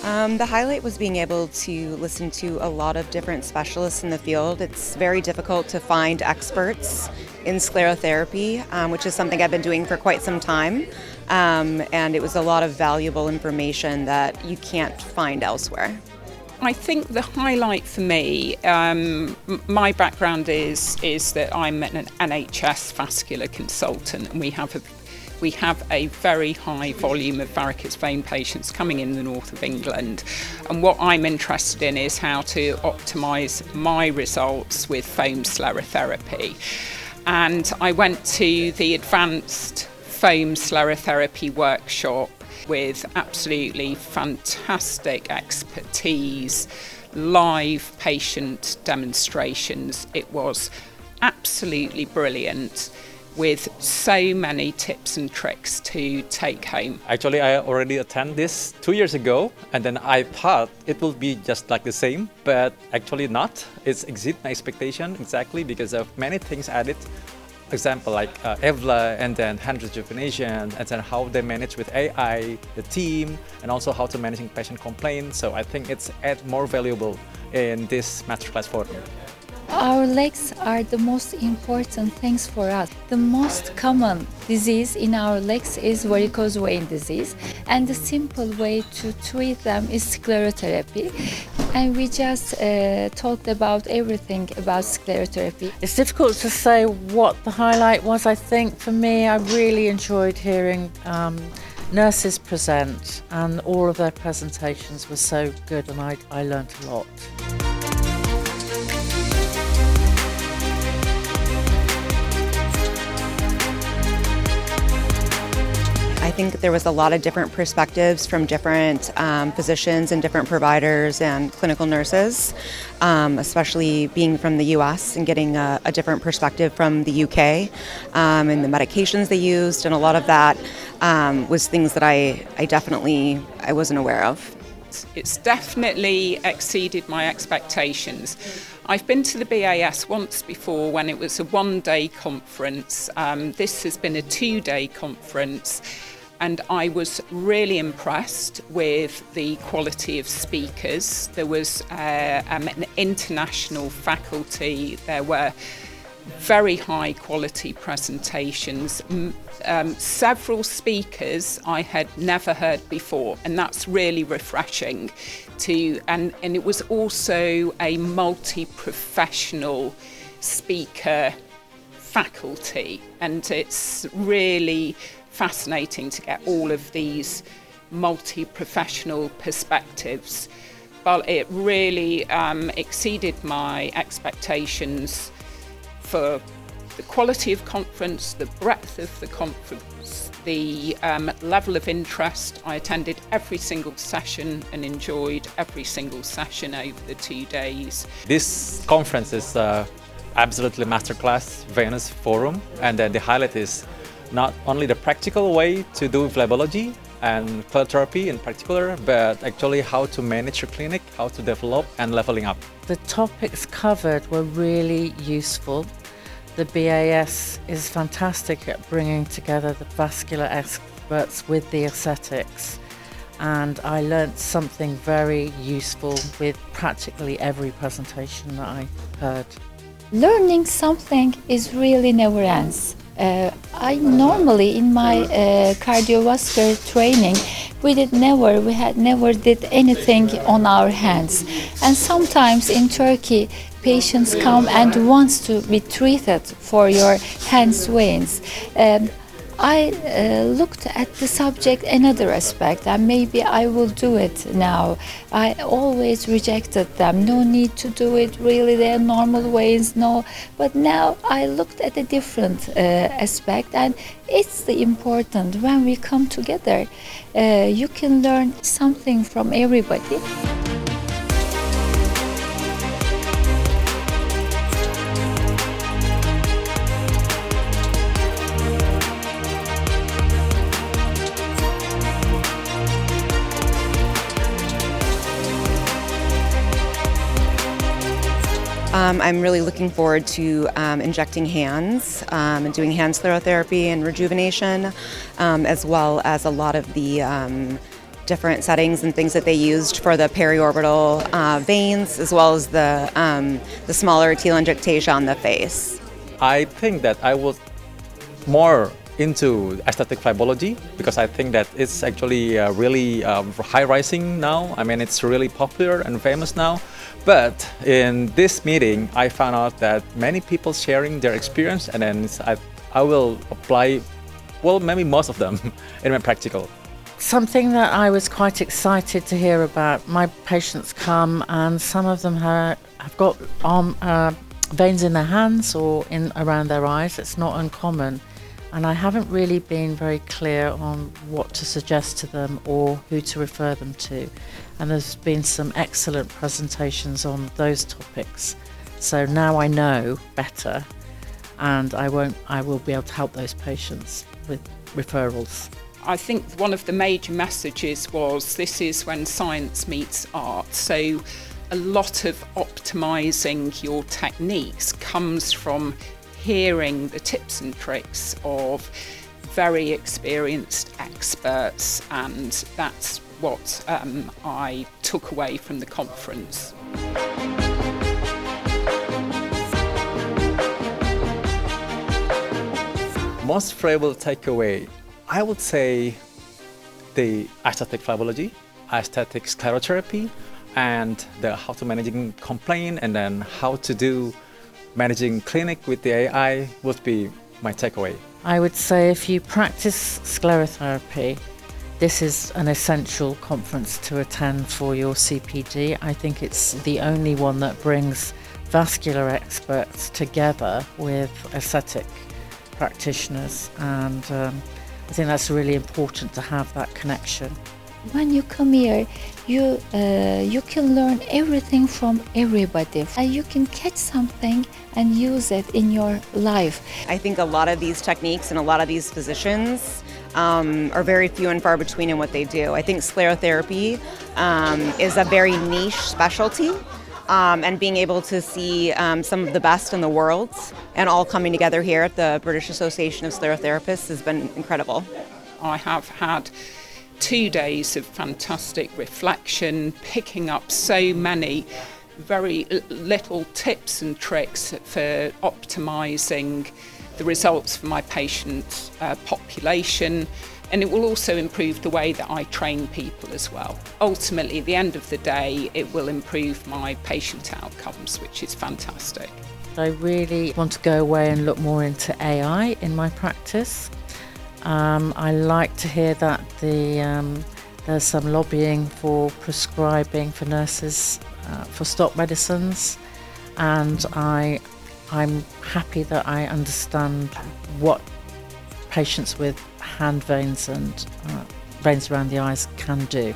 The highlight was being able to listen to a lot of different specialists in the field. It's very difficult to find experts in sclerotherapy, which is something I've been doing for quite some time. And it was a lot of valuable information that you can't find elsewhere. I think the highlight for me, my background is that I'm an NHS vascular consultant, and we have a very high volume of varicose vein patients coming in the north of England. And what I'm interested in is how to optimise my results with foam sclerotherapy. And I went to the advanced foam sclerotherapy workshop with absolutely fantastic expertise, live patient demonstrations. It was absolutely brilliant, with so many tips and tricks to take home. Actually, I already attended this 2 years ago, and then I thought it will be just like the same, but actually not. It's exceed my expectation exactly because of many things added. Example like EVLA, and then hand rejuvenation, and then how they manage with AI, the team, and also how to managing patient complaints. So I think it's more valuable in this masterclass forum. Our legs are the most important things for us. The most common disease in our legs is varicose vein disease, and the simple way to treat them is sclerotherapy. And we just talked about everything about sclerotherapy. It's difficult to say what the highlight was. I think for me, I really enjoyed hearing nurses present, and all of their presentations were so good, and I learnt a lot. I think there was a lot of different perspectives from different physicians and different providers and clinical nurses, especially being from the US and getting a different perspective from the UK, and the medications they used, and a lot of that was things that I wasn't aware of. It's definitely exceeded my expectations. I've been to the BAS once before when it was a one-day conference. This has been a two-day conference, and I was really impressed with the quality of speakers. There was an international faculty. There were very high quality presentations. Several speakers I had never heard before, and that's really refreshing and it was also a multi-professional speaker faculty, and it's really fascinating to get all of these multi-professional perspectives. But it really exceeded my expectations for the quality of conference, the breadth of the conference, the level of interest. I attended every single session and enjoyed every single session over the 2 days. This conference is absolutely masterclass, Venous Forum, and then the highlight is not only the practical way to do phlebology and sclerotherapy in particular, but actually how to manage your clinic, how to develop and leveling up. The topics covered were really useful. The BAS is fantastic at bringing together the vascular experts with the aesthetics, and I learnt something very useful with practically every presentation that I heard. Learning something is really never ends. I normally in my cardiovascular training we had never did anything on our hands, and sometimes in Turkey patients come and wants to be treated for your hands veins. I looked at the subject another aspect, and maybe I will do it now. I always rejected them. No need to do it, really, they're normal ways, no. But now I looked at a different aspect, and it's the important when we come together. You can learn something from everybody. I'm really looking forward to injecting hands and doing hand sclerotherapy and rejuvenation, as well as a lot of the different settings and things that they used for the periorbital veins, as well as the smaller telangiectasia on the face. I think that I was more into aesthetic flebology because I think that it's actually really high rising now. I mean, it's really popular and famous now. But in this meeting, I found out that many people sharing their experience, and then I will apply, well, maybe most of them in my practical. Something that I was quite excited to hear about. My patients come and some of them have got veins in their hands or around their eyes. It's not uncommon. And I haven't really been very clear on what to suggest to them or who to refer them to. And there's been some excellent presentations on those topics. So now I know better, and I will be able to help those patients with referrals. I think one of the major messages was this is when science meets art. So a lot of optimising your techniques comes from hearing the tips and tricks of very experienced experts, and that's what I took away from the conference. Most favorable takeaway, I would say the aesthetic flebology, aesthetic sclerotherapy, and the how to managing complaint, and then how to do managing clinic with the AI would be my takeaway. I would say if you practice sclerotherapy, this is an essential conference to attend for your CPD. I think it's the only one that brings vascular experts together with aesthetic practitioners, and I think that's really important to have that connection. When you come here, you can learn everything from everybody. You can catch something and use it in your life. I think a lot of these techniques and a lot of these physicians are very few and far between in what they do. I think sclerotherapy is a very niche specialty, and being able to see some of the best in the world and all coming together here at the British Association of Sclerotherapists has been incredible. I have had 2 days of fantastic reflection, picking up so many very little tips and tricks for optimising the results for my patient population, and it will also improve the way that I train people as well. Ultimately, at the end of the day, it will improve my patient outcomes, which is fantastic. I really want to go away and look more into AI in my practice. I like to hear that there's some lobbying for prescribing for nurses for stop medicines, and I'm happy that I understand what patients with hand veins and veins around the eyes can do.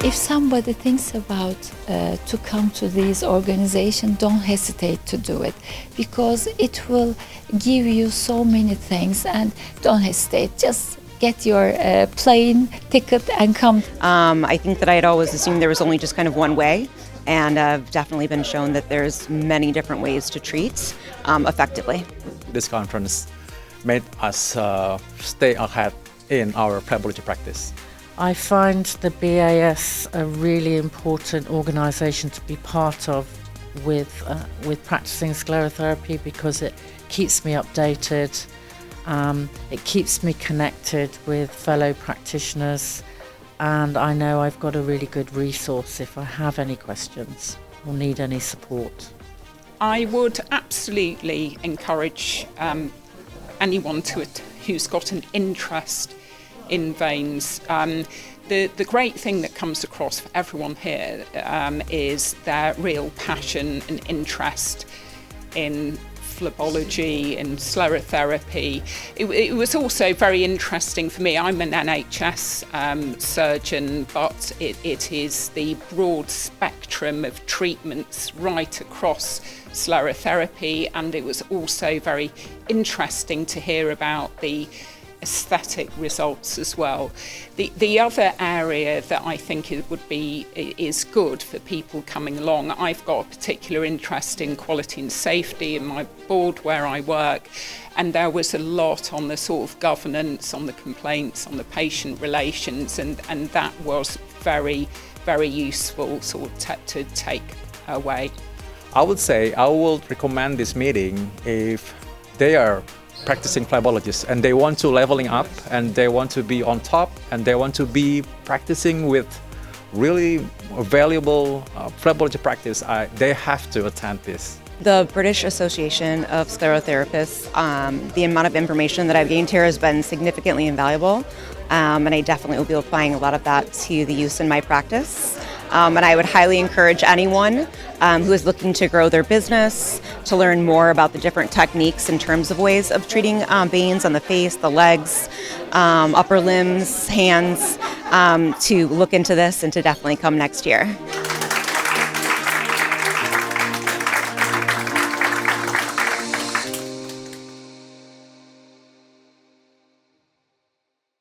If somebody thinks about to come to these organizations, don't hesitate to do it, because it will give you so many things, and don't hesitate. Just get your plane ticket and come. I think that I had always assumed there was only just kind of one way, and I've definitely been shown that there's many different ways to treat effectively. This conference made us stay ahead in our flebology practice. I find the BAS a really important organisation to be part of with practicing sclerotherapy, because it keeps me updated, it keeps me connected with fellow practitioners, and I know I've got a really good resource if I have any questions or need any support. I would absolutely encourage anyone who's got an interest in veins. The great thing that comes across for everyone here is their real passion and interest in phlebology and sclerotherapy. It was also very interesting for me. I'm an NHS surgeon, but it is the broad spectrum of treatments right across sclerotherapy, and it was also very interesting to hear about the aesthetic results as well. The other area that I think is good for people coming along, I've got a particular interest in quality and safety in my board where I work, and there was a lot on the sort of governance, on the complaints, on the patient relations, and that was very, very useful sort of to take away. I would say I would recommend this meeting if they are practicing phlebologists and they want to leveling up and they want to be on top and they want to be practicing with really valuable phlebology practice. They have to attend this. The British Association of Sclerotherapists, the amount of information that I've gained here has been significantly invaluable, and I definitely will be applying a lot of that to the use in my practice. And I would highly encourage anyone who is looking to grow their business to learn more about the different techniques in terms of ways of treating veins on the face, the legs, upper limbs, hands, to look into this and to definitely come next year.